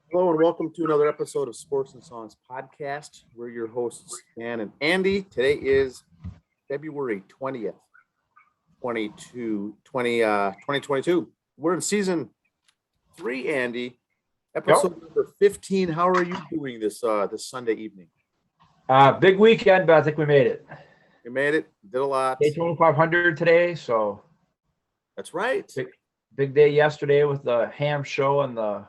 Hello and welcome to another episode of Sports and Songs Podcast. We're your hosts, Dan and Andy. Today is February 20th, 2022. We're in season 3, Andy. Episode number 15. How are you doing this Sunday evening? Big weekend, but I think we made it. We made it. Did a lot. Day 2500 today, so that's right. Big day yesterday with the ham show and the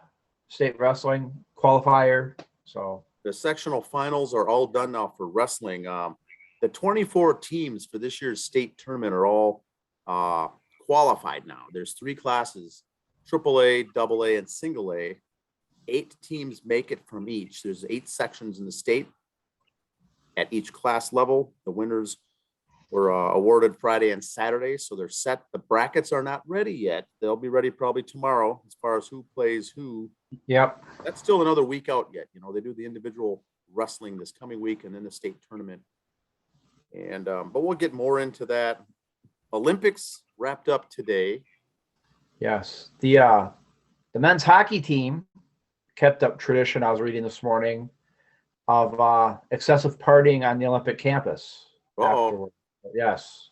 state wrestling qualifier. So the sectional finals are all done now for wrestling. The 24 teams for this year's state tournament are all qualified now. There's 3 classes: AAA, AA, and single A. 8 teams make it from each. There's 8 sections in the state at each class level. The winners were awarded Friday and Saturday, so they're set. The brackets are not ready yet. They'll be ready probably tomorrow as far as who plays who. Yep. That's still another week out yet. You know, they do the individual wrestling this coming week and then the state tournament. And but we'll get more into that. Olympics wrapped up today. Yes. The men's hockey team kept up tradition I was reading this morning of excessive partying on the Olympic campus. Uh-oh. Yes.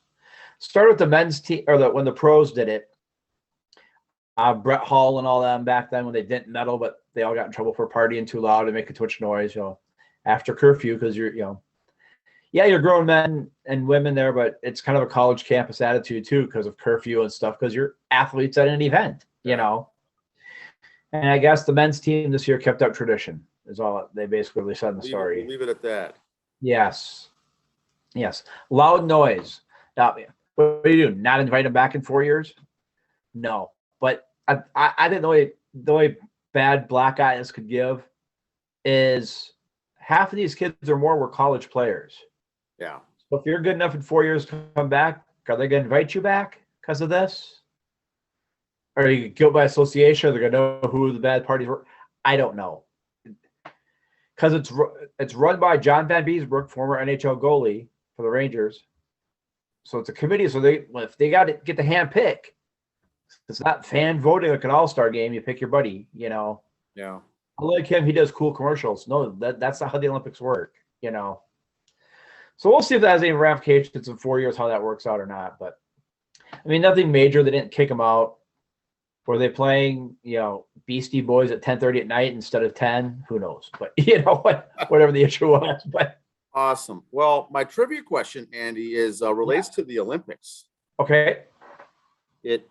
Started with the men's team, or when the pros did it. Brett Hall and all them back then when they didn't medal, but they all got in trouble for partying too loud and making too much noise, after curfew, because you're grown men and women there, but it's kind of a college campus attitude too because of curfew and stuff, because you're athletes at an event, And I guess the men's team this year kept up tradition is all they basically said in the story. Leave it at that. Yes. Loud noise. Now, what do you do? Not invite them back in 4 years? No. But I think the way bad black eye this could give is half of these kids or more were college players. Yeah. So if you're good enough in 4 years to come back, are they going to invite you back because of this? Or are you guilt by association? Are they going to know who the bad parties were? I don't know. Because it's run by John Van Beesbrook, former NHL goalie for the Rangers. So it's a committee. So if they got to get the hand pick, it's not fan voting like an all-star game. You pick your buddy, Yeah. I like him. He does cool commercials. No, that's not how the Olympics work, So we'll see if that has any ramifications in 4 years, how that works out or not. But, nothing major. They didn't kick him out. Were they playing, Beastie Boys at 10:30 at night instead of 10? Who knows? But, whatever the issue was. But awesome. Well, my trivia question, Andy, is relates to the Olympics. Okay. It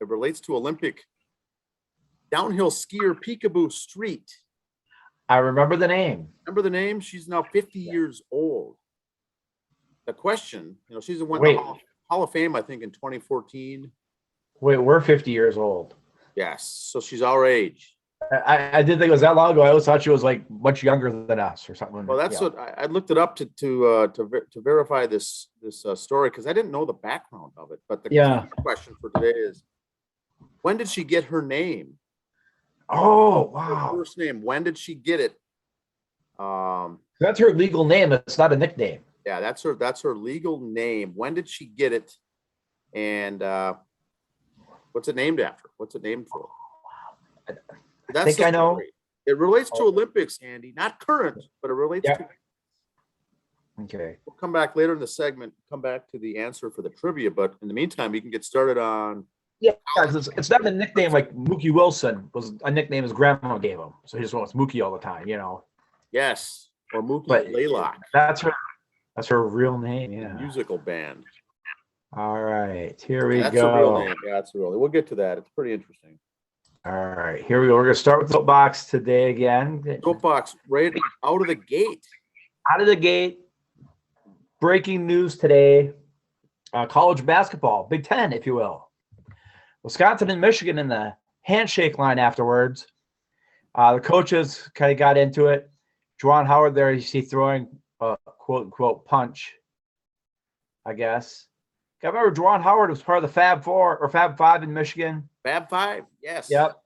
relates to Olympic downhill skier Peekaboo Street. I remember the name. Remember the name? She's now 50 years old. The question, she's went to Hall of Fame, I think, in 2014. Wait, we're 50 years old. Yes, so she's our age. I didn't think it was that long ago. I always thought she was like much younger than us or something. Well, that's what I looked it up to verify this story, because I didn't know the background of it. But the question for today is, when did she get her name? Oh, wow! Her first name. When did she get it? That's her legal name. It's not a nickname. Yeah, that's her legal name. When did she get it? And what's it named after? What's it named for? I think I know. It relates to Olympics, Andy. Not current, but it relates to. Okay. We'll come back later in the segment, come back to the answer for the trivia. But in the meantime, we can get started on. Yeah, it's not a nickname like Mookie Wilson was a nickname his grandma gave him. So he just wants Mookie all the time, Yes, or Mookie Laylock. That's her real name, yeah. The musical band. All right, here we go. That's a real name. Yeah, that's a real name. We'll get to that. It's pretty interesting. All right, here we go. We're going to start with the soapbox today again. Soapbox right out of the gate. Out of the gate. Breaking news today. College basketball, Big Ten, if you will. Wisconsin and Michigan in the handshake line afterwards. The coaches kind of got into it. Juwan Howard there, you see throwing a quote-unquote punch, I guess. I remember Juwan Howard was part of the Fab Four or Fab Five in Michigan. Fab Five, yes. Yep.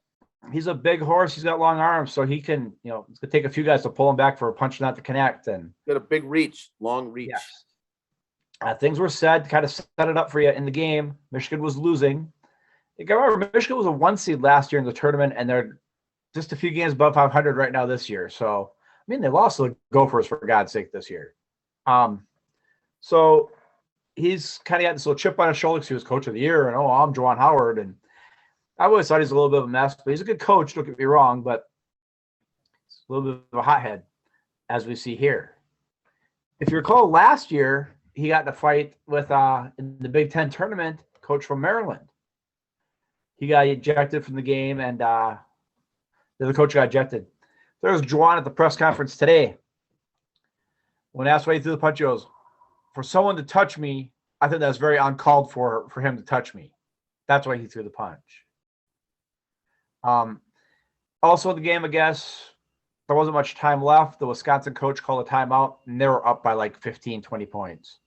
He's a big horse. He's got long arms, so he can, it's going to take a few guys to pull him back for a punch not to connect. And got a big reach, long reach. Yes. Things were said, kind of set it up for you in the game. Michigan was losing. I remember Michigan was a 1 seed last year in the tournament, and just a few games above 500 right now this year. So, I mean, they lost the Gophers for God's sake this year. So he's kind of got this little chip on his shoulder because he was coach of the year, and I'm Juwan Howard, and I always thought he's a little bit of a mess, but he's a good coach. Don't get me wrong, but he's a little bit of a hothead, as we see here. If you recall, last year he got in a fight with in the Big Ten tournament, coach from Maryland. He got ejected from the game, and the other coach got ejected. There was Juwan at the press conference today. When asked why he threw the punch, he goes, "For someone to touch me, I think that's very uncalled for him to touch me. That's why he threw the punch." Also in the game, I guess, there wasn't much time left. The Wisconsin coach called a timeout, and they were up by like 15, 20 points.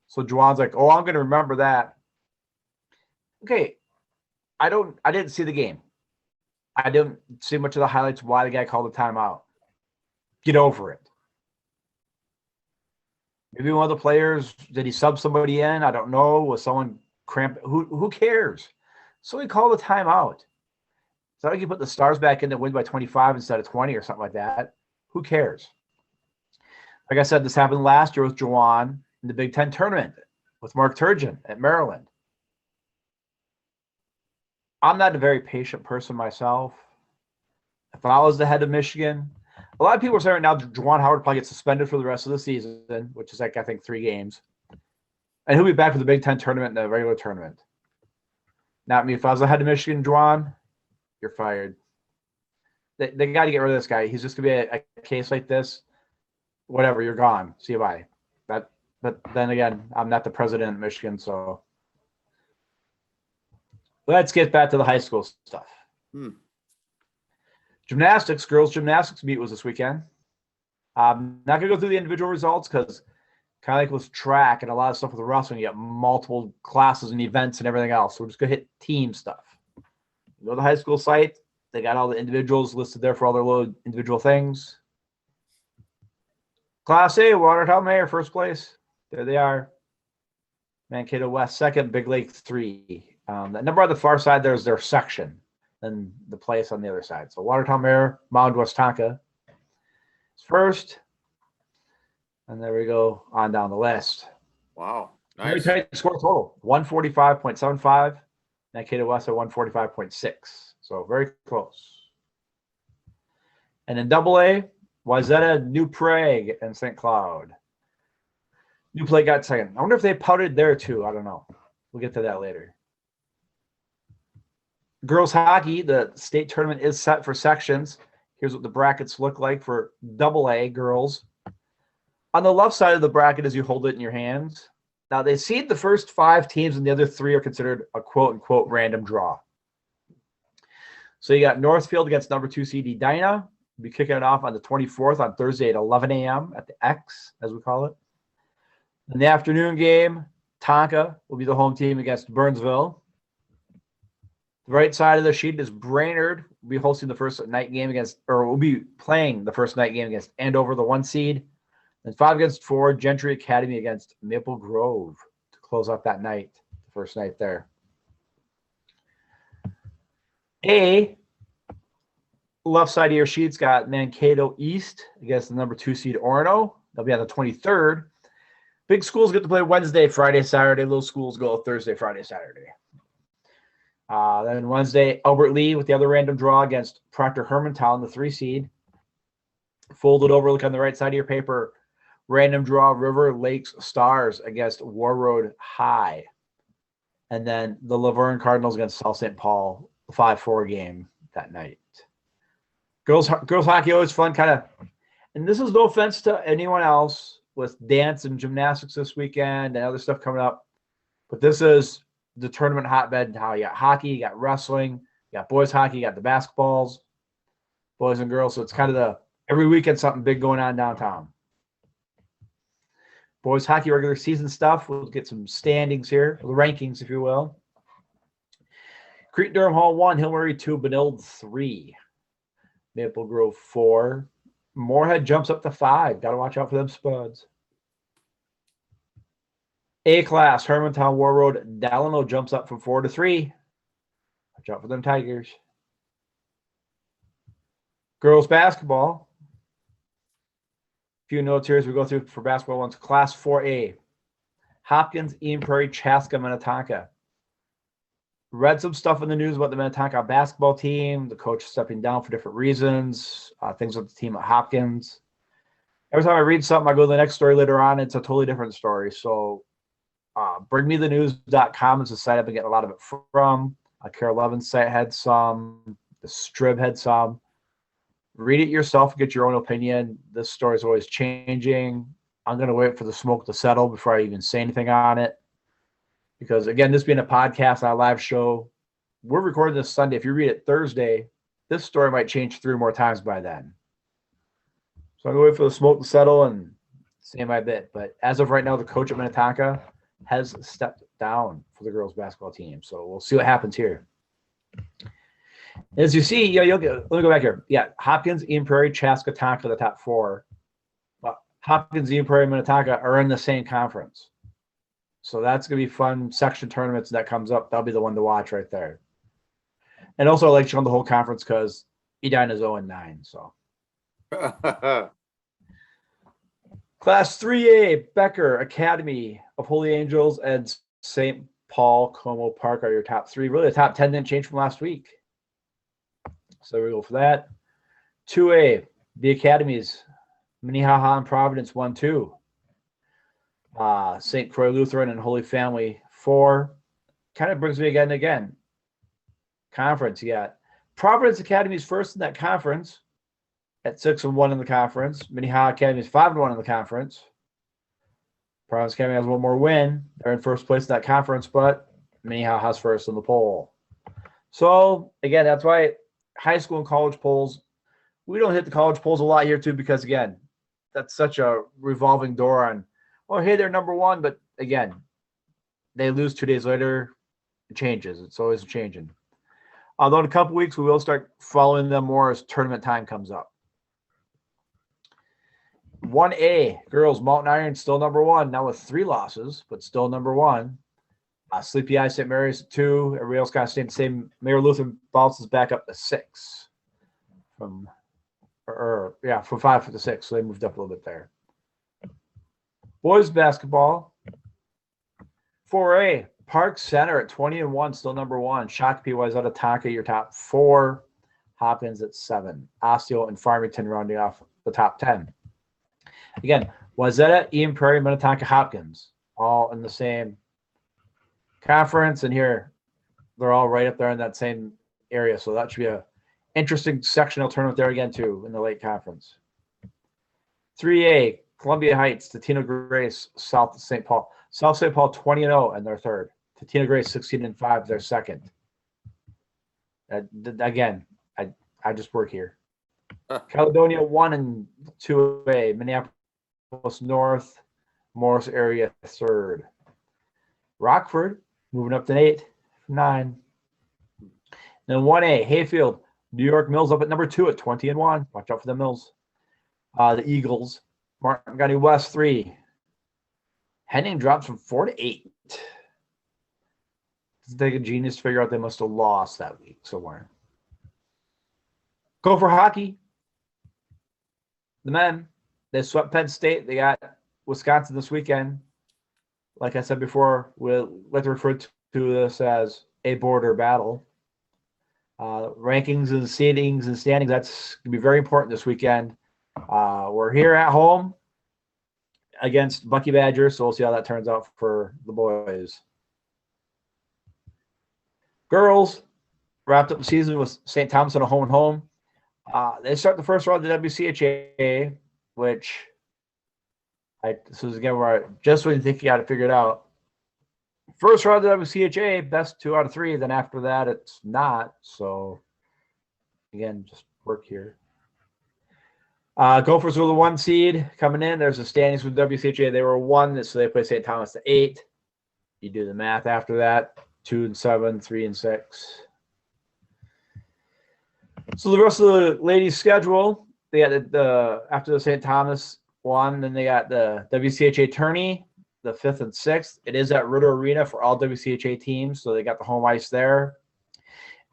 So Juwan's like, I'm going to remember that. Okay, I didn't see the game. I didn't see much of the highlights why the guy called a timeout. Get over it. Maybe one of the players, did he sub somebody in? I don't know. Was someone cramped? Who cares? So he called a timeout. So like you put the Stars back in to win by 25 instead of 20 or something like that. Who cares? Like I said, this happened last year with Juwan in the Big Ten tournament with Mark Turgeon at Maryland. I'm not a very patient person myself. If I was the head of Michigan, a lot of people are saying right now Juwan Howard probably gets suspended for the rest of the season, which is like, I think, 3 games. And he'll be back for the Big Ten tournament and the regular tournament. Not me. If I was the head of Michigan, Juwan, you're fired. They got to get rid of this guy. He's just going to be a case like this. Whatever, you're gone. See you, bye. But then again, I'm not the president of Michigan, so let's get back to the high school stuff. Gymnastics, girls gymnastics meet was this weekend. I'm not going to go through the individual results because kind of like with track and a lot of stuff with wrestling, you got multiple classes and events and everything else. So we're just going to hit team stuff. You go to the high school site. They got all the individuals listed there for all their little individual things. Class A, Watertown Mayor, first place. There they are. Mankato West, second. Big Lake, 3. That number on the far side there is their section, and the place on the other side. So Watertown Mayor, Mound Minnetonka is first. And there we go on down the list. Wow. Very Nice. tight score total. 145.75. Mankato West at 145.6. So very close. And in AA, Wayzata, New Prague, and St. Cloud. New Prague got second. I wonder if they pouted there too. I don't know. We'll get to that later. Girls hockey, the state tournament is set for sections. Here's what the brackets look like for AA girls. On the left side of the bracket as you hold it in your hands. Now, they seed the first 5 teams, and the other 3 are considered a quote-unquote random draw. So you got Northfield against number 2 seed Edina. We'll be kicking it off on the 24th on Thursday at 11 a.m. at the X, as we call it. In the afternoon game, Tonka will be the home team against Burnsville. The right side of the sheet is Brainerd. Will be hosting the first night game against, or will be playing the first night game against Andover, the 1 seed. And 5 against 4, Gentry Academy against Maple Grove to close out that night, the first night there. A, left side of your sheet's got Mankato East against the number 2 seed Orono. They'll be on the 23rd. Big schools get to play Wednesday, Friday, Saturday. Little schools go Thursday, Friday, Saturday. Then Wednesday, Albert Lee with the other random draw against Proctor Hermantown, the 3 seed. Folded over, look on the right side of your paper. Random draw, River Lakes Stars against Warroad High. And then the Laverne Cardinals against South St. Paul, 5-4 game that night. Girls hockey always fun, kind of. And this is no offense to anyone else with dance and gymnastics this weekend and other stuff coming up. But this is the tournament hotbed. How you got hockey, you got wrestling, you got boys hockey, you got the basketballs, boys and girls. So it's kind of every weekend something big going on downtown. Boys hockey regular season stuff. We'll get some standings here, the rankings, if you will. Crete Durham Hall 1, Hill Murray 2, Benilde 3, Maple Grove 4. Moorhead jumps up to 5. Got to watch out for them spuds. A class, Hermantown Warroad, Delano jumps up from 4 to 3. Watch out for them Tigers. Girls basketball. A few notes here as we go through for basketball ones. Class 4A. Hopkins, Eden Prairie, Chaska, Minnetonka. Read some stuff in the news about the Minnetonka basketball team, the coach stepping down for different reasons, things with the team at Hopkins. Every time I read something, I go to the next story later on. It's a totally different story. So bringmethenews.com is a site I've been getting a lot of it from. Carol Levin's site had some. The Strib had some. Read it yourself, get your own opinion. This story is always changing. I'm going to wait for the smoke to settle before I even say anything on it. Because, again, this being a podcast, not a live show, we're recording this Sunday. If you read it Thursday, this story might change 3 more times by then. So I'm going to wait for the smoke to settle and say my bit. But as of right now, the coach at Minnetonka has stepped down for the girls basketball team. So we'll see what happens here. As you see, you'll get, let me go back here. Yeah, Hopkins, Eden Prairie, Chaska, Tonka, the top 4. Hopkins, Eden Prairie, Minnetonka are in the same conference. So that's going to be fun section tournaments that comes up. That'll be the one to watch right there. And also, I like showing the whole conference because Edina is 0-9. So, Class 3A, Becker, Academy of Holy Angels, and St. Paul Como Park are your top 3. Really, the top 10 didn't change from last week. So there we go for that. 2A, the Academies, Minnehaha and Providence 1-2. St. Croix Lutheran and Holy Family 4. Kind of brings me again. Conference, you got Providence Academy is first in that conference at 6-1 in the conference. Minnehaha Academy is 5-1 in the conference. Providence Academy has one more win. They're in first place in that conference, but Minnehaha has first in the poll. So, again, that's why high school and college polls, we don't hit the college polls a lot here, too, because, again, that's such a revolving door on, well, hey, they're number 1, but again, they lose 2 days later, it changes. It's always changing. Although in a couple weeks, we will start following them more as tournament time comes up. 1A, girls, Mountain Iron still number 1, now with 3 losses, but still number 1. Sleepy Eye, St. Mary's 2. Everybody else got to stay the same. Mayor Lutheran bounces back up to 6 from 5 to 6. So they moved up a little bit there. Boys basketball, 4A, Park Center at 20-1, still number 1. Shakopee, Wayzata, Tonka, your top 4. Hopkins at 7. Osseo and Farmington rounding off the top 10. Again, Wayzata, Eden Prairie, Minnetonka, Hopkins, all in the same conference. And here, they're all right up there in that same area. So that should be a interesting sectional tournament there again, too, in the late conference. 3A, Columbia Heights, Totino Grace, South St. Paul. South St. Paul 20-0 and they're 3rd. Totino Grace 16-5, they're 2nd. Again, I just work here. Caledonia 1-2A, Minneapolis North, Morris area 3rd. Rockford moving up to 8 from 9. Then 1A, Hayfield, New York Mills up at number 2 at 20-1. Watch out for the Mills. The Eagles, Martin County West 3. Henning drops from 4 to 8. Doesn't take a genius to figure out they must have lost that week somewhere. Go for hockey. The men, they swept Penn State. They got Wisconsin this weekend. Like I said before, we'll like to refer to this as a border battle. Rankings and seedings and standings, that's going to be very important this weekend. We're here at home against Bucky Badgers, so we'll see how that turns out for the boys. Girls wrapped up the season with St. Thomas on a home and home. They start the first round of the WCHA, which this is again where just when you think you got to figure it out. First round of the WCHA, best 2 out of 3. Then after that, it's not. So again, just work here. Gophers were the 1 seed coming in. There's the standings with WCHA. They were 1, so they play St. Thomas to 8. You do the math after that. 2-7, 3-6. So the rest of the ladies' schedule, they got the after the St. Thomas one, then they got the WCHA tourney, the 5th and 6th. It is at Ritter Arena for all WCHA teams, so they got the home ice there.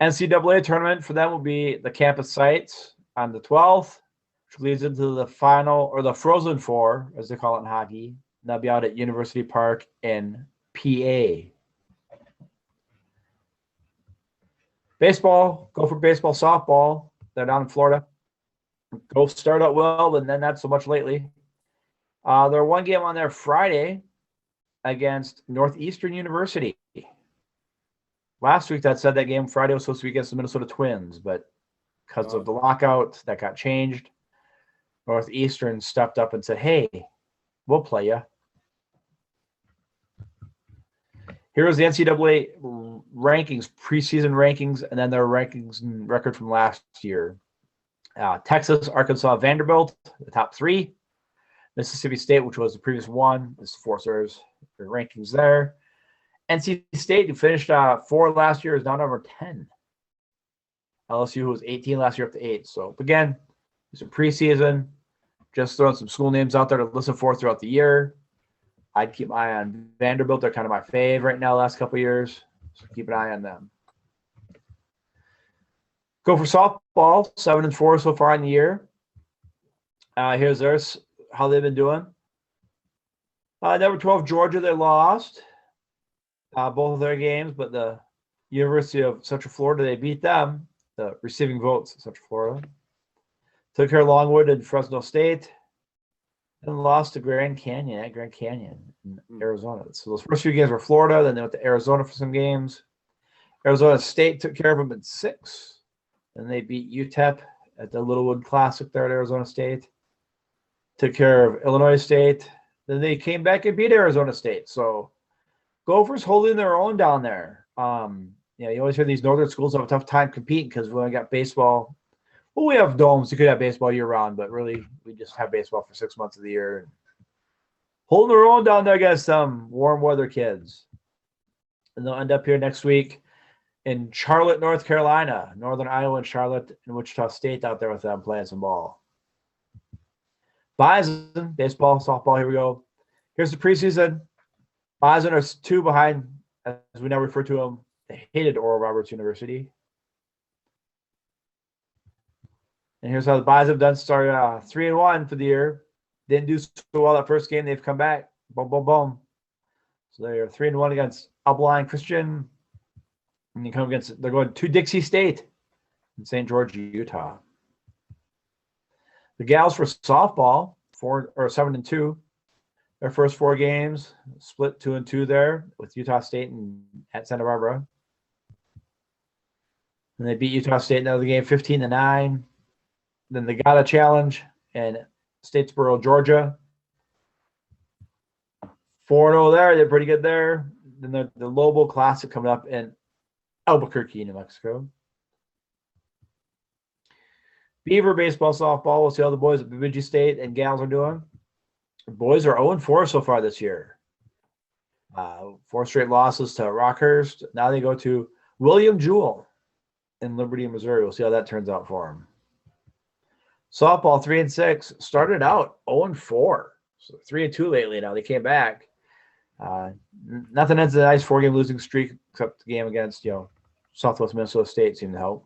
NCAA tournament for them will be the campus sites. on the 12th, which leads into the final, or the Frozen Four, as they call it in hockey. And that'll be out at University Park in PA. Baseball, go for baseball, softball. They're down in Florida. Go start out well, and then not so much lately. They're one game on there Friday against Northeastern University. Last week that said that game Friday was supposed to be against the Minnesota Twins, but because of the lockout, that got changed. Northeastern stepped up and said, hey, we'll play you. Here's the NCAA rankings, preseason rankings, and then their rankings and record from last year. Texas, Arkansas, Vanderbilt, the top three. Mississippi State, which was the previous one, is four stars. Their rankings there. NC State, who finished 4 last year, is now number 10. LSU, who was 18 last year, up to 8. So, again, it's a preseason. Just throwing some school names out there to listen for throughout the year. I'd keep my eye on Vanderbilt. They're kind of my fave right now the last couple of years. So keep an eye on them. Go for softball, 7-4 so far in the year. Here's theirs, how they've been doing. Number 12, Georgia, they lost both of their games, but the University of Central Florida, they beat them, the receiving votes of Central Florida. Took care of Longwood and Fresno State, and lost to Grand Canyon in Arizona. So those first few games were Florida, then they went to Arizona for some games. Arizona State took care of them in 6. And they beat UTEP at the Littlewood Classic there at Arizona State. Took care of Illinois State. Then they came back and beat Arizona State. So Gophers holding their own down there. You always hear these northern schools have a tough time competing because we only got baseball. Well, we have domes. You could have baseball year-round, but really we just have baseball for 6 months of the year. Holding their own down there against some warm weather kids. And they'll end up here next week in Charlotte, North Carolina, Northern Iowa, and Charlotte, and Wichita State out there with them playing some ball. Bison, baseball, softball, here we go. Here's the preseason. Bison are 2 behind, as we now refer to them. They hated Oral Roberts University. And here's how the Bison have done. Started 3-1 for the year. Didn't do so well that first game. They've come back. Boom, boom, boom. So they're 3-1 against Abilene Christian. And you come against, they're going to Dixie State in St. George, Utah. The gals for softball, 7-2. Their first 4 games, split 2-2 there with Utah State and at Santa Barbara. And they beat Utah State in another game, 15-9. Then they got a challenge in Statesboro, Georgia. 4-0 there. They're pretty good there. Then the Lobo Classic coming up in Albuquerque, New Mexico. Beaver baseball, softball. We'll see how the boys at Bemidji State and gals are doing. The boys are 0-4 so far this year. 4 straight losses to Rockhurst. Now they go to William Jewell in Liberty, Missouri. We'll see how that turns out for them. Softball, 3-6. Started out 0-4. So 3-2 lately now. They came back. Nothing ends a nice 4-game losing streak except the game against, Southwest Minnesota State seemed to help.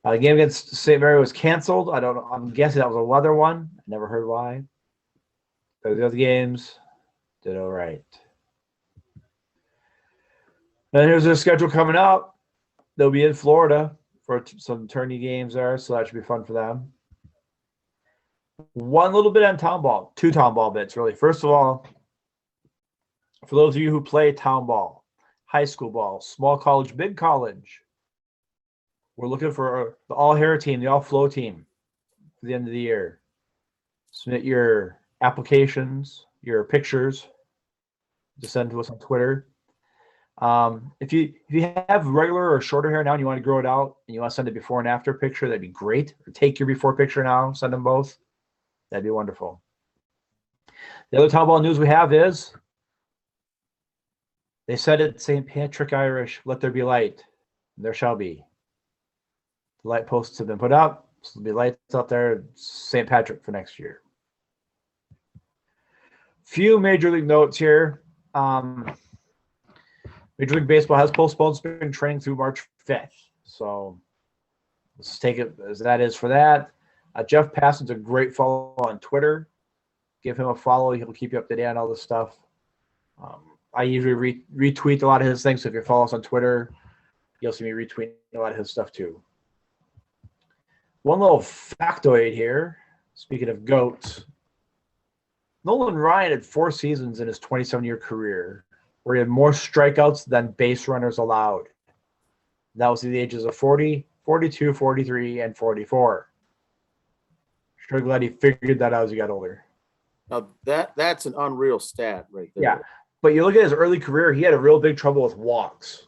The game against St. Mary was canceled. I don't know. I'm guessing that was a weather one. I never heard why. But the other games did all right. And here's their schedule coming up. They'll be in Florida for some tourney games there, so that should be fun for them. One little bit on town ball. 2 town ball bits, really. First of all, for those of you who play town ball, high school ball, small college, big college, we're looking for the all-hair team, the all-flow team for the end of the year. Submit your applications, your pictures, just send to us on Twitter. If you have regular or shorter hair now and you want to grow it out and you want to send a before and after picture, that'd be great. Or take your before picture now, send them both. That'd be wonderful. The other town ball news we have is they said at St. Patrick Irish, let there be light. There shall be. The light posts have been put up. So there'll be lights out there at St. Patrick for next year. Few major league notes here. Major League Baseball has postponed spring training through March 5th. So let's take it as that is for that. Jeff Passon's a great follow on Twitter. Give him a follow. He'll keep you up to date on all this stuff. I usually retweet a lot of his things. So if you follow us on Twitter, you'll see me retweeting a lot of his stuff too. One little factoid here. Speaking of GOATs, Nolan Ryan had 4 seasons in his 27-year career where he had more strikeouts than base runners allowed. That was at the ages of 40, 42, 43, and 44. Sure glad he figured that out as he got older. Now that's an unreal stat right there. Yeah, but you look at his early career, he had a real big trouble with walks.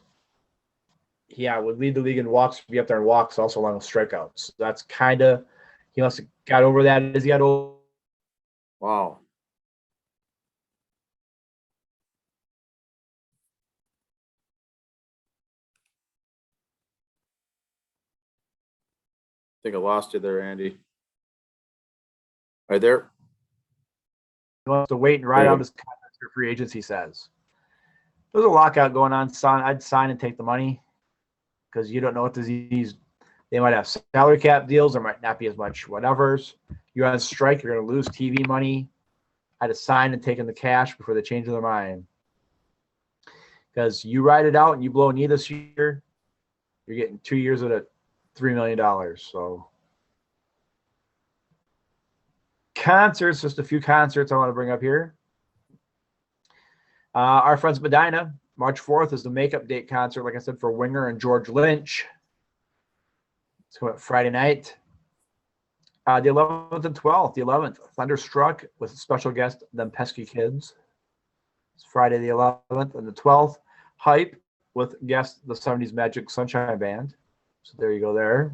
Yeah, would lead the league in walks, be up there in walks, also along with strikeouts. That's kind of, he must have got over that as he got old. Wow. I think I lost you there, Andy. Right there. He wants to wait and ride out his contract for free agency, says. There's a lockout going on. I'd sign and take the money because you don't know what disease. They might have salary cap deals. There might not be as much whatevers. You're on strike. You're going to lose TV money. I'd have signed and taken the cash before they change their mind. Because you ride it out and you blow a knee this year, you're getting 2 years at a $3 million. So concerts, just a few concerts I want to bring up here. Our friends Medina, March 4th is the makeup date concert, like I said, for Winger and George Lynch. It's coming up Friday night. The 11th and 12th. The 11th, Thunderstruck with a special guest, Them Pesky Kids. It's Friday the 11th. And the 12th, Hype with guest, the 70s Magic Sunshine Band. So there you go there.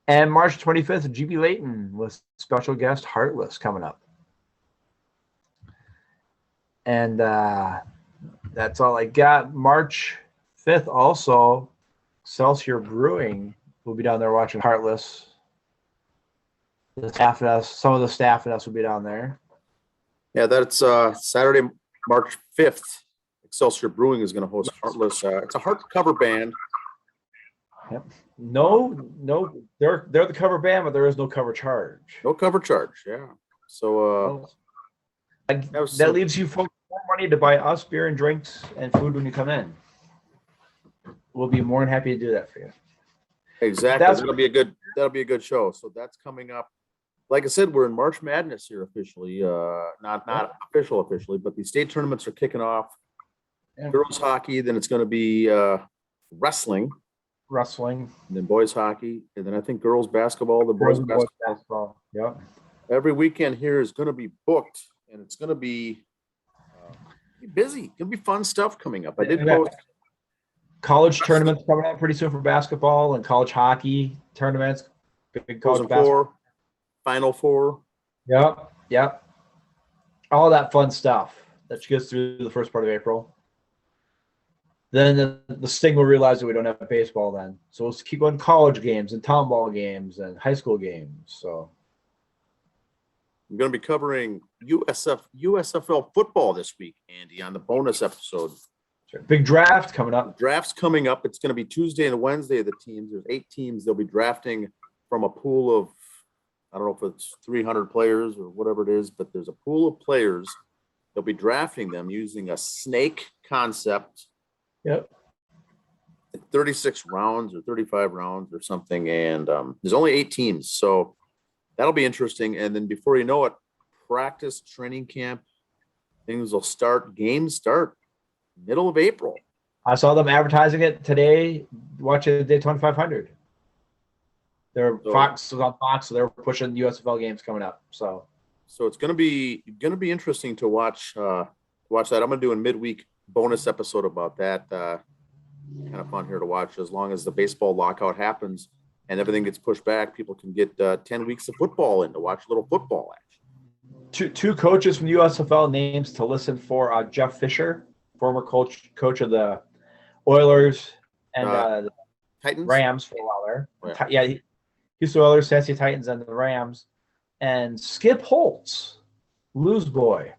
And March 25th, GB Layton with special guest Heartless coming up. And that's all I got. March 5th also, Excelsior Brewing will be down there watching Heartless. The staff and us, some of the staff and us will be down there. Yeah, that's Saturday, March 5th. Excelsior Brewing is going to host Heartless. It's a hardcover band. Yep. No, they're the cover band, but there is no cover charge. No cover charge, yeah. So that leaves you folks more money to buy us beer and drinks and food when you come in. We'll be more than happy to do that for you. Exactly. That'll be a good show. So that's coming up. Like I said, we're in March Madness here officially. Not officially, but the state tournaments are kicking off. Yeah. Girls hockey, then it's going to be wrestling, and then boys hockey, and then I think girls basketball. The boys basketball. Yep. Every weekend here is going to be booked, and it's going to be busy. It's going to be fun stuff coming up. I did post college tournaments coming up pretty soon for basketball and college hockey tournaments. Big college basketball. Final Four. Yep. All that fun stuff that gets through the first part of April. Then the sting will realize that we don't have baseball then. So we'll keep going college games and town ball games and high school games. So I'm going to be covering USFL football this week, Andy, on the bonus episode. Big draft coming up. Draft's coming up. It's going to be Tuesday and Wednesday of the teams. There's 8 teams. They'll be drafting from a pool of, I don't know if it's 300 players or whatever it is, but there's a pool of players. They'll be drafting them using a snake concept. Yep. 36 rounds or 35 rounds or something. And there's only 8 teams. So that'll be interesting. And then before you know it, practice, training camp, things will start. Games start middle of April. I saw them advertising it today, watching the Daytona 500. Fox was on Fox, so they're pushing USFL games coming up. So it's going to be interesting to watch that. I'm going to do a midweek bonus episode about that. Kind of fun here to watch. As long as the baseball lockout happens and everything gets pushed back, people can get 10 weeks of football in to watch a little football action. Two coaches from USFL names to listen for: Jeff Fisher, former coach of the Oilers and the Titans, Rams for a while there. Oh, yeah. Houston Oilers, Tennessee Titans, and the Rams. And Skip Holtz, Lou's boy.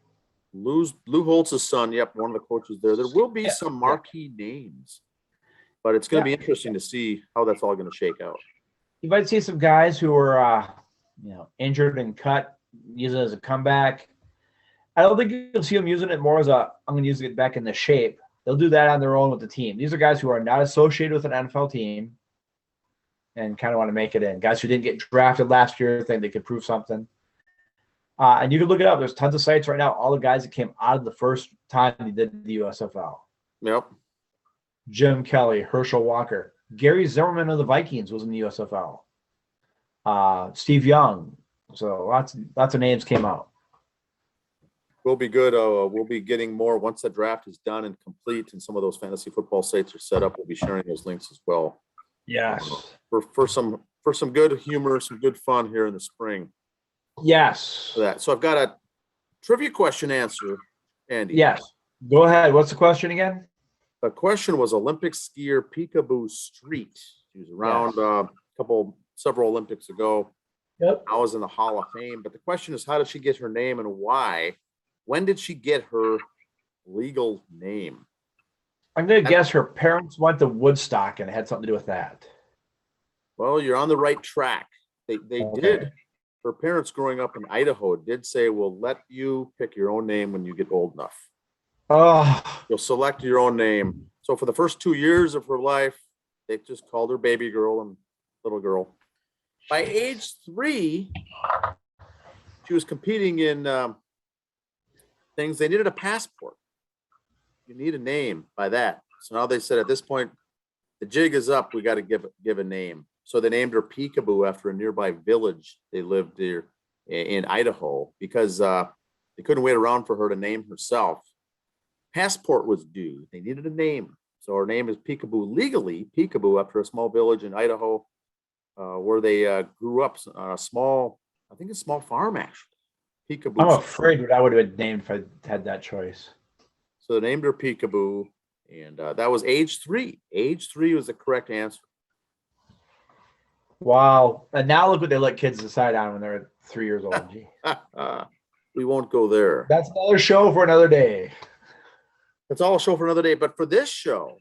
Lou Holtz's son. Yep, one of the coaches there. There will be some marquee names but it's going to be interesting to see how that's all going to shake out. You might see some guys who are, injured and cut, use it as a comeback. I don't think you'll see them using it more as I'm going to use it back in the shape. They'll do that on their own with the team. These are guys who are not associated with an NFL team and kind of want to make it in. Guys who didn't get drafted last year think they could prove something. And you can look it up. There's tons of sites right now. All the guys that came out of the first time they did the USFL. Yep. Jim Kelly, Herschel Walker, Gary Zimmerman of the Vikings was in the USFL. Steve Young. So lots of names came out. We'll be good. We'll be getting more once the draft is done and complete, and some of those fantasy football sites are set up. We'll be sharing those links as well. Yes. For some good humor, some good fun here in the spring. Yes. For that. So I've got a trivia question answer, Andy. Yes. Go ahead. What's the question again? The question was Olympic skier Peekaboo Street. She was around several Olympics ago. Yep. I was in the Hall of Fame, but the question is, how did she get her name and why? When did she get her legal name? I'm going to guess her parents went to Woodstock and it had something to do with that. Well, you're on the right track. They Okay. did. Her parents growing up in Idaho did say, we'll let you pick your own name when you get old enough. Oh, You'll select your own name. So for the first 2 years of her life, they just called her baby girl and little girl. By age 3, she was competing in things. They needed a passport. You need a name by that. So now they said at this point, the jig is up. We got to give a name. So they named her Peekaboo after a nearby village they lived there in Idaho because they couldn't wait around for her to name herself. Passport was due. They needed a name. So her name is Peekaboo, legally Peekaboo, after a small village in Idaho where they grew up on a small farm, actually. Peekaboo. I'm afraid what I would have been named if I had that choice. So they named her Peekaboo, and that was age 3. Age 3 was the correct answer. Wow. And now look what they let kids decide on when they're 3 years old. Gee. We won't go there. That's another show for another day. That's all a show for another day. But for this show,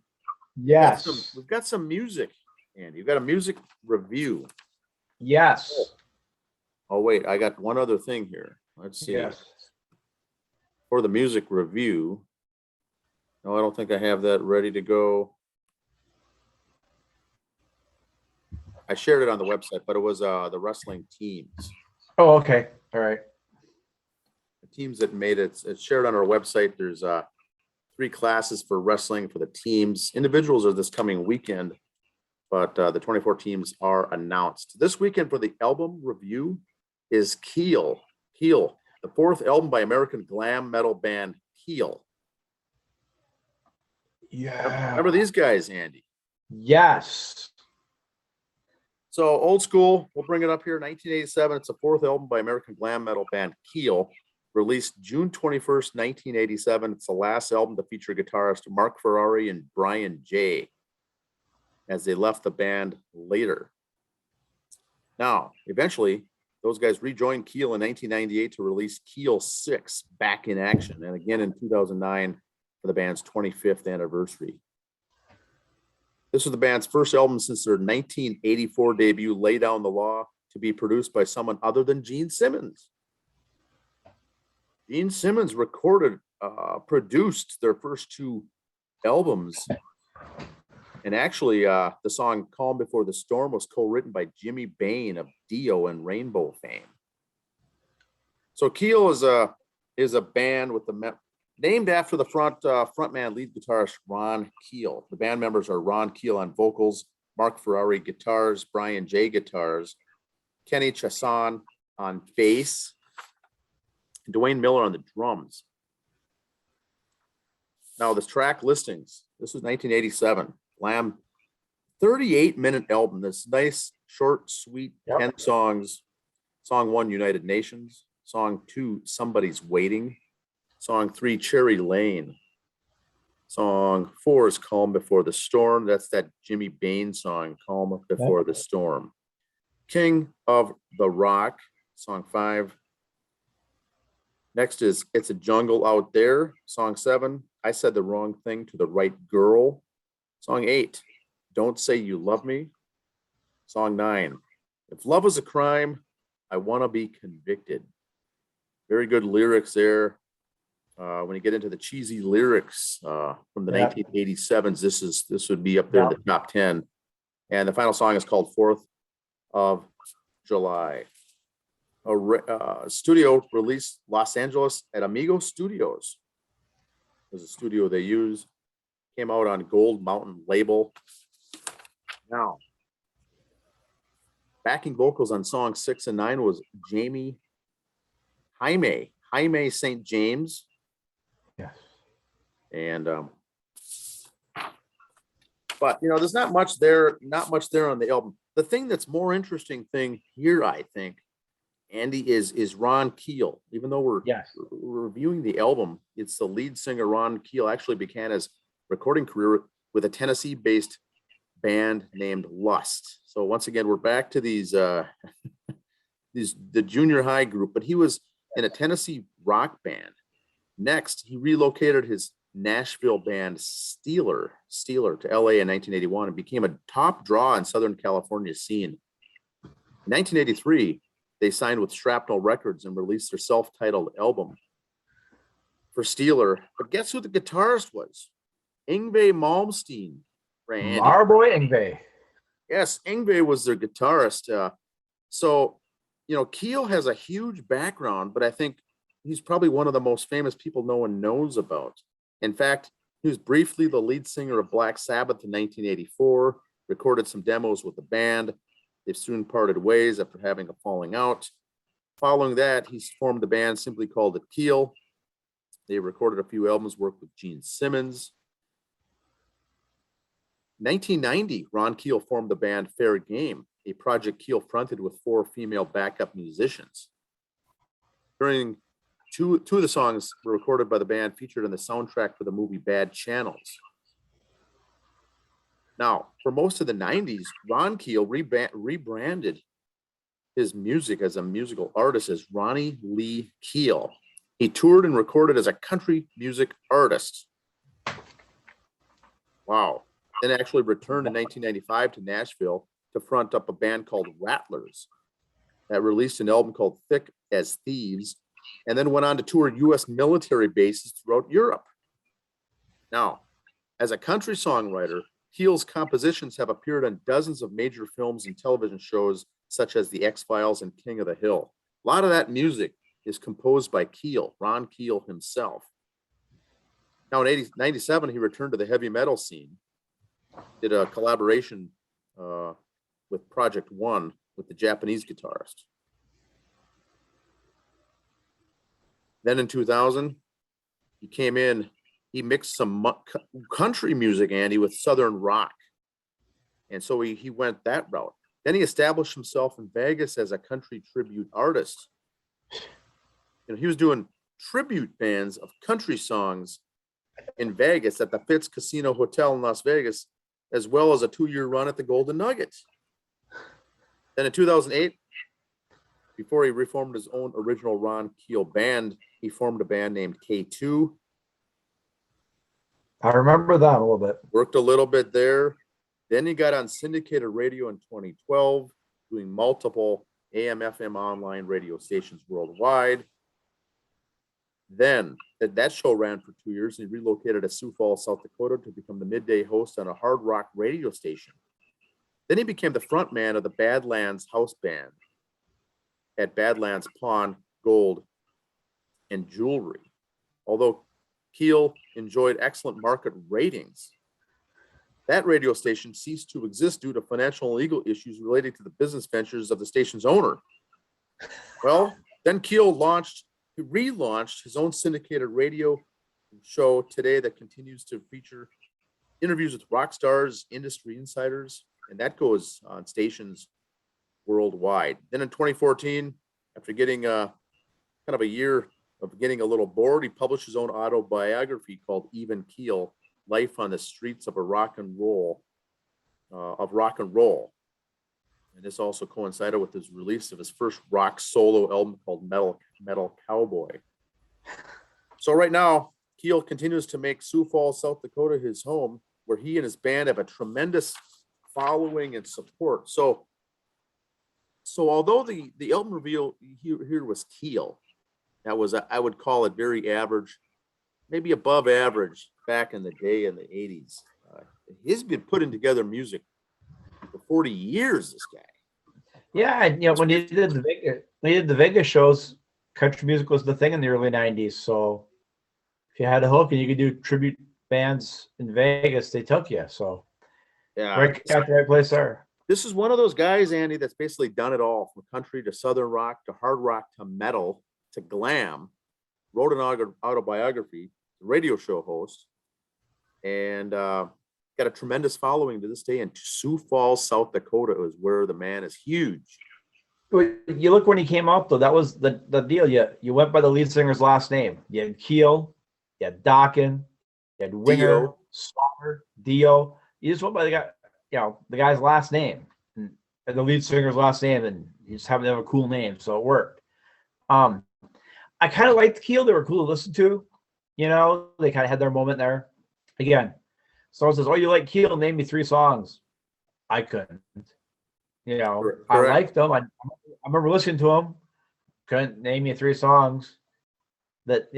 Yes. we've got some music, Andy. You've got a music review. Yes. Oh, wait, I got one other thing here. Let's see. Yes. For the music review. No, I don't think I have that ready to go. I shared it on the website, but it was the wrestling teams. Oh, okay. All right. The teams that made it. It's shared on our website. There's 3 classes for wrestling for the teams. Individuals are this coming weekend, but the 24 teams are announced. This weekend for the album review is Keel. Keel, the 4th album by American glam metal band Keel. Yeah. Remember these guys, Andy? Yes. So old school, we'll bring it up here. 1987, it's the 4th album by American glam metal band Keel, released June 21st, 1987. It's the last album to feature guitarist Mark Ferrari and Brian J. as they left the band later. Now, eventually, those guys rejoined Keel in 1998 to release Keel 6, Back in Action, and again in 2009 for the band's 25th anniversary. This was the band's first album since their 1984 debut, Lay Down the Law, to be produced by someone other than Gene Simmons. Gene Simmons produced their first 2 albums. And actually, the song Calm Before the Storm was co-written by Jimmy Bain of Dio and Rainbow fame. So Keel is a band with named after the frontman lead guitarist Ron Keel. The band members are Ron Keel on vocals, Mark Ferrari guitars, Brian J guitars, Kenny Chasson on bass, and Dwayne Miller on the drums. Now, the track listings. This was 1987. Glam 38-minute album. This nice, short, sweet, 10 songs. Song 1, United Nations. Song 2, Somebody's Waiting. Song 3, Cherry Lane. Song 4 is Calm Before the Storm. That's that Jimmy Bain song, Calm Before the Storm. King of the Rock, song 5. Next is It's a Jungle Out There, song 7. I Said the Wrong Thing to the Right Girl, song 8. Don't Say You Love Me. Song 9, If Love Is a Crime, I Want to Be Convicted. Very good lyrics there. When you get into the cheesy lyrics from the 1987s, this would be up there in the top 10. And the final song is called 4th of July. Studio released Los Angeles at Amigo Studios. It was a studio they used. Came out on Gold Mountain label. Now, backing vocals on song 6 and 9 was Jaime St. James. Yes. And but there's not much there on the album. The thing that's more interesting thing here, I think, Andy, is Ron Keel. Even though we're reviewing the album, it's the lead singer Ron Keel actually began his recording career with a Tennessee-based band named Lust. So once again, we're back to the junior high group, but he was in a Tennessee rock band. Next, he relocated his Nashville band Steeler to LA in 1981 and became a top draw in Southern California scene. In 1983, they signed with Shrapnel Records and released their self-titled album for Steeler. But guess who the guitarist was? Yngwie Malmsteen. Our boy Yngwie. Yes, Yngwie was their guitarist. So, Keel has a huge background, but I think he's probably one of the most famous people no one knows about. In fact, he was briefly the lead singer of Black Sabbath in 1984, recorded some demos with the band. They've soon parted ways after having a falling out. Following that, he formed the band, simply called it Keel. They recorded a few albums, worked with Gene Simmons. 1990, Ron Keel formed the band Fair Game, a project Keel fronted with 4 female backup musicians. During two of the songs were recorded by the band, featured in the soundtrack for the movie Bad Channels. Now, for most of the 90s, Ron Keel rebranded his music as a musical artist as Ronnie Lee Keel. He toured and recorded as a country music artist. Wow. Then actually returned in 1995 to Nashville to front up a band called Rattlers that released an album called Thick as Thieves, and then went on to tour U.S. military bases throughout Europe. Now, as a country songwriter, Keel's compositions have appeared on dozens of major films and television shows, such as The X-Files and King of the Hill. A lot of that music is composed by Keel, Ron Keel himself. Now, in 97, he returned to the heavy metal scene, did a collaboration with Project One with the Japanese guitarist. Then in 2000, he came in, he mixed some country music, Andy, with Southern rock. And so he went that route. Then he established himself in Vegas as a country tribute artist. He was doing tribute bands of country songs in Vegas at the Fitz Casino Hotel in Las Vegas, as well as a 2-year run at the Golden Nugget. Then in 2008, before he reformed his own original Ron Keel band, he formed a band named K2. I remember that a little bit. Worked a little bit there. Then he got on syndicated radio in 2012, doing multiple AM/FM online radio stations worldwide. Then that show ran for 2 years, and he relocated to Sioux Falls, South Dakota to become the midday host on a hard rock radio station. Then he became the front man of the Badlands House Band at Badlands Pawn, Gold, and Jewelry. Although Keel enjoyed excellent market ratings, that radio station ceased to exist due to financial and legal issues related to the business ventures of the station's owner. Well, then Keel relaunched his own syndicated radio show today that continues to feature interviews with rock stars, industry insiders, and that goes on stations worldwide. Then in 2014, after getting kind of a year of getting a little bored, he published his own autobiography called Even Keel: Life on the Streets of Rock and Roll. And this also coincided with his release of his first rock solo album called Metal Cowboy. So right now, Keel continues to make Sioux Falls, South Dakota his home, where he and his band have a tremendous following and support. So although the album reveal here was Keel, that was I would call it very average, maybe above average back in the day in the 80s. He's been putting together music for 40 years, this guy. Yeah, and when he did the Vegas shows, country music was the thing in the early 90s. So if you had a hook and you could do tribute bands in Vegas, they took you. So Yeah, right, got the right place there. This is one of those guys, Andy, that's basically done it all, from country to southern rock to hard rock to metal to glam. Wrote an autobiography, radio show host, and got a tremendous following to this day. In Sioux Falls, South Dakota is where the man is huge. You look when he came out, though, that was the deal. You went by the lead singer's last name. You had Keel, you had Dokken, you had Winger, Slaughter, Dio. You just went by the guy, the guy's last name and the lead singer's last name, and you just happen to have a cool name, so it worked. I kind of liked Keel. They were cool to listen to. They kind of had their moment there. Again, someone says, "Oh, you like Keel? Name me 3 songs." I couldn't. I liked them. I remember listening to them. Couldn't name me 3 songs that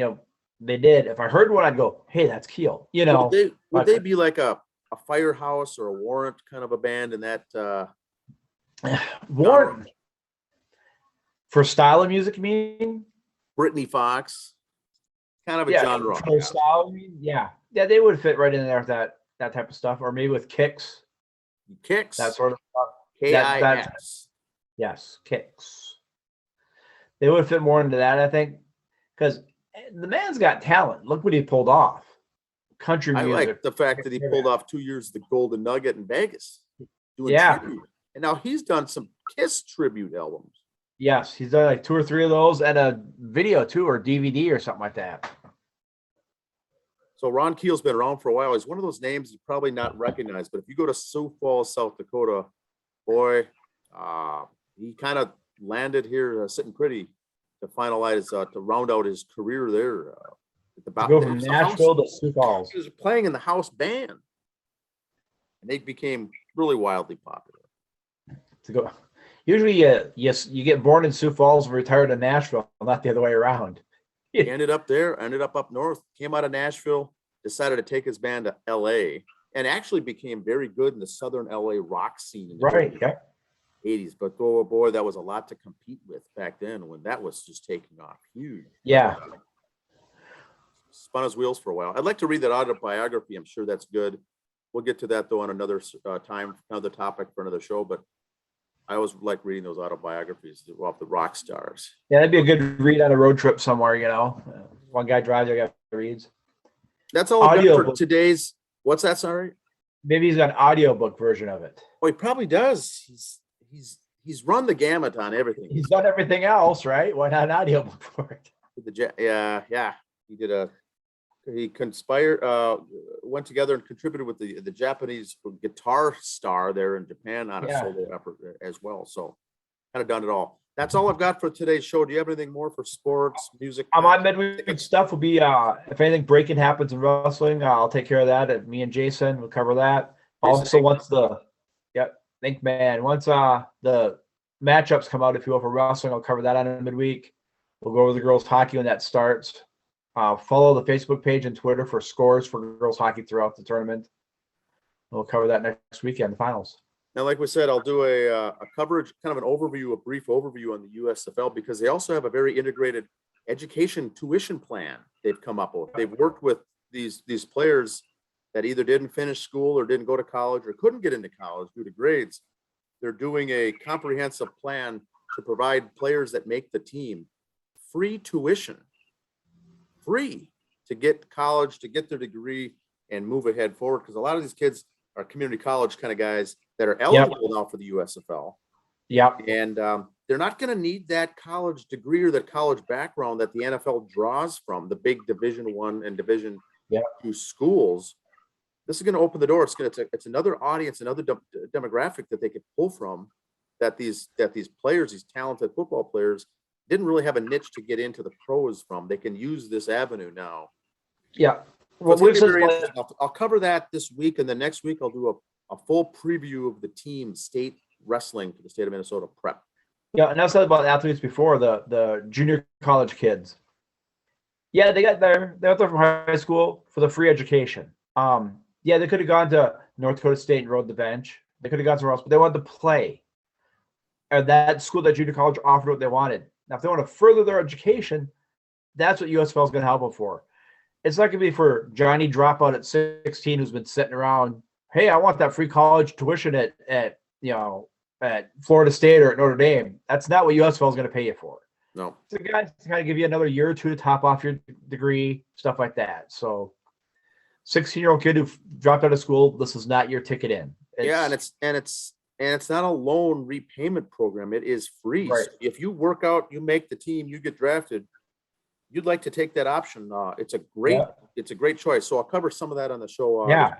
they did. If I heard one, I'd go, "Hey, that's Keel." Would they be like a Firehouse or a Warrant kind of a band in that? Warrant for style of music, you mean? Brittany Fox, kind of a genre. For style, yeah, they would fit right in there with that type of stuff, or maybe with Kicks, that sort of stuff. Kix. Yes, Kicks. They would fit more into that, I think, because the man's got talent. Look what he pulled off. Country music. I like the fact that he pulled off 2 years of the Golden Nugget in Vegas. Doing tribute. And now he's done some Kiss tribute albums. Yes, he's done like 2 or 3 of those, and a video too, or DVD or something like that. So Ron Keel's been around for a while. He's one of those names you probably not recognize, but if you go to Sioux Falls, South Dakota, boy, he kind of landed here sitting pretty to finalize, to round out his career there. Go from Nashville to Sioux Falls. He was playing in the house band, and they became really wildly popular. Usually, you get born in Sioux Falls and retired in Nashville, not the other way around. He ended up there, ended up north, came out of Nashville, decided to take his band to LA, and actually became very good in the southern LA rock scene in the 80s. But oh boy, that was a lot to compete with back then when that was just taking off huge. Yeah. Spun his wheels for a while. I'd like to read that autobiography. I'm sure that's good. We'll get to that though on another time, another topic for another show. But I always like reading those autobiographies of the rock stars. Yeah, that'd be a good read on a road trip somewhere. One guy drives, the other guy reads. That's all I've got for today's. What's that? Sorry. Maybe he's got an audiobook version of it. Oh, he probably does. He's run the gamut on everything. He's done everything else, right? Why not an audiobook for it? Yeah. He conspired, went together and contributed with the Japanese guitar star there in Japan on a solo effort as well. So kind of done it all. That's all I've got for today's show. Do you have anything more for sports, music? My midweek stuff will be, if anything breaking happens in wrestling, I'll take care of that. And me and Jason will cover that. Also, once the matchups come out, if you will, for wrestling, I'll cover that on a midweek. We'll go over the girls' hockey when that starts. Follow the Facebook page and Twitter for scores for girls hockey throughout the tournament. We'll cover that next weekend, the finals. Now, like we said, I'll do a coverage, kind of an overview, a brief overview on the USFL, because they also have a very integrated education tuition plan they've come up with. They've worked with these players that either didn't finish school or didn't go to college or couldn't get into college due to grades. They're doing a comprehensive plan to provide players that make the team free tuition. Free to get college, to get their degree and move ahead forward. Because a lot of these kids are community college kind of guys that are eligible now for the USFL. Yeah. And they're not going to need that college degree or that college background that the NFL draws from, the big Division I and Division II schools. This is going to open the door. It's another audience, another demographic that they could pull from, that these players, these talented football players, didn't really have a niche to get into the pros from. They can use this avenue now. Yeah. Well, I'll cover that this week, and the next week I'll do a full preview of the team state wrestling for the state of Minnesota prep. Yeah, and I said about athletes before, the junior college kids. Yeah, they're out there from high school for the free education. Yeah, they could have gone to North Dakota State and rode the bench. They could have gone somewhere else, but they wanted to play. And that school, that junior college, offered what they wanted. Now, if they want to further their education, that's what USFL is going to help them for. It's not going to be for Johnny Dropout at 16 who's been sitting around, hey, I want that free college tuition at Florida State or at Notre Dame. That's not what USFL is going to pay you for. No. It's a guy to kind of give you another year or two to top off your degree, stuff like that. So 16-year-old kid who dropped out of school, this is not your ticket in. And it's not a loan repayment program. It is free. Right. So if you work out, you make the team, you get drafted, you'd like to take that option. It's a great choice. So I'll cover some of that on the show. Yeah.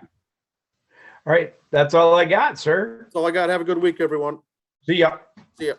All right. That's all I got, sir. That's all I got. Have a good week, everyone. See ya. See ya.